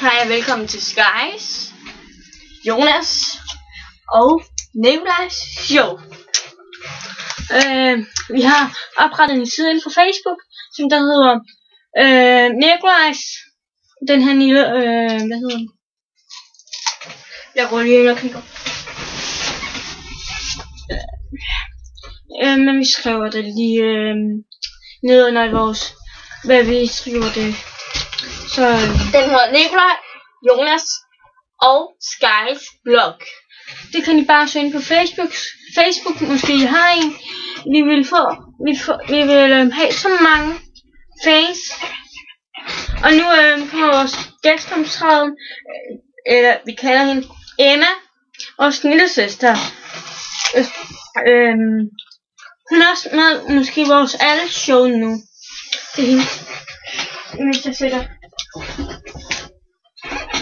Hej og velkommen til Skies, Jonas og Nikolajs show. Vi har oprettet en side inde på Facebook, som der hedder Nikolajs. Den her lille, hvad hedder den? Jeg går lige ind og kigger. Men vi skriver det lige nedenunder i vores, hvad vi skriver det. Så den hedder Nikolaj, Jonas og Skies blog. Det kan I bare søge ind på Facebook, måske I har en. Vi vil have så mange fans. Og nu kommer vores gæstomtræden, eller vi kalder hende Emma, vores lille søster. Hun er også med måske vores alle show nu. Det er hende. Mens jeg sætter.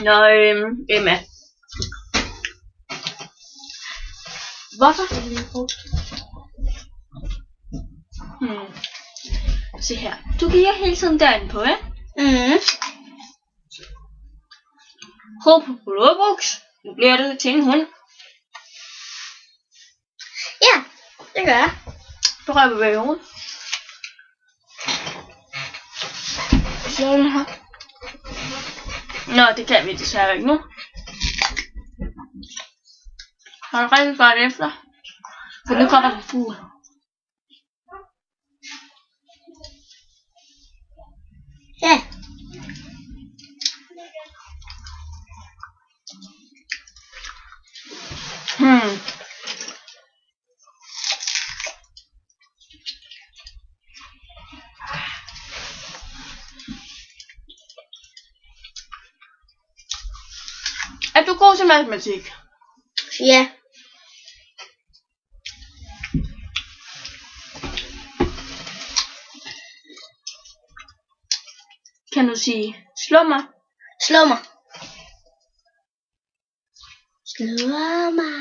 Nå, Emma. Hvorfor? Se her. Du kigger hele tiden derinde på, ikke? Hop på Robux. Nu bliver det til en hund. Ja, det gør jeg. Prøv at bevæge hovedet. Sådan her. Nå, det kan vi desværre ikke nu. Hold rigtig godt efter. For nu kommer der fugl. Ja. Er du god til matematik? Ja. Kan du sige slå mig? Slå mig. Slå mig.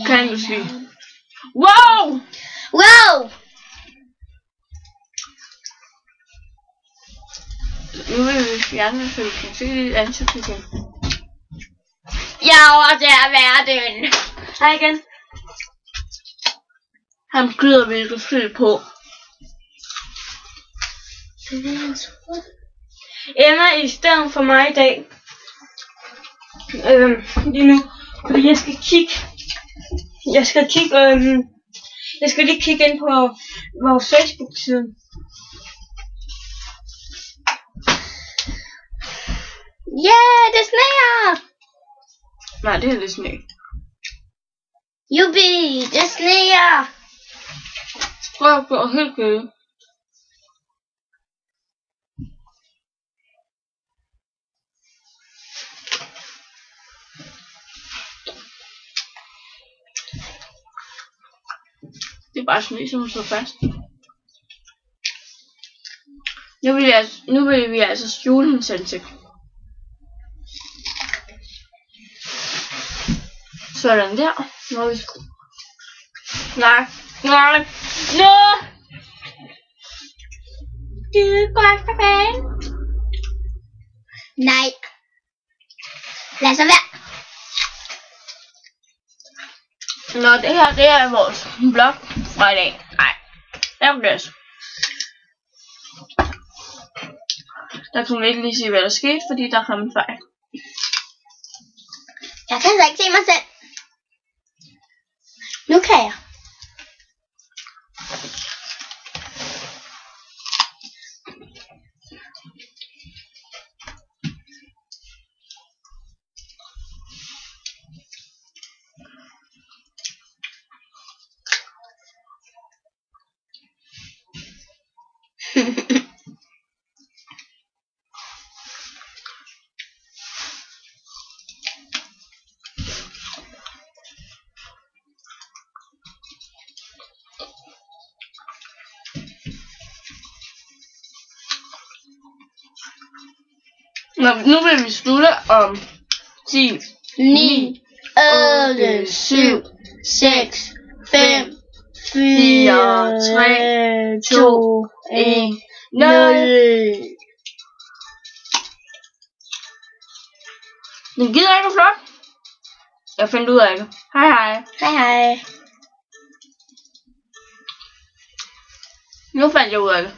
Kan du sige wow? Wow. Nu vil vi fjerne, så vi kan se dit ansigt igen. Jeg overtager verden. Hej igen. Han glider virkelig flyt på. Emma i stedet for mig i dag. Lige nu. Fordi jeg skal lige kigge ind på vores Facebook-side. Yeah, det sneer. Nej, det er det sne. Jubi, det sneer. Prøv at gå helt gøde. Det er bare sne, som står fast. Nu vil vi altså skjule hendes ansigt. Sådan der. Nå, vi skal. Nej. Nå! Du går for fanden. Nej. Lad så være. Nå, det her, det er vores blog fra i dag. Nej, der bliver det. Der kunne vi ikke lige se, hvad der skete, fordi der kom en fejl. Jeg kan så ikke se mig selv. Nu kan jeg. Nå, nu vil vi slutte om 10, 9, 8, 7, 6, 5, 4, 3, 2, 1. 0. Den gider ikke flot. Jeg finder ud af det. Hej hej. Hej hej. Nu fandt jeg ud af det.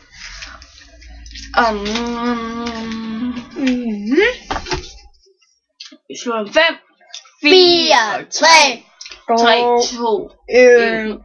Vi slår 5, 4, 3, 2, 1.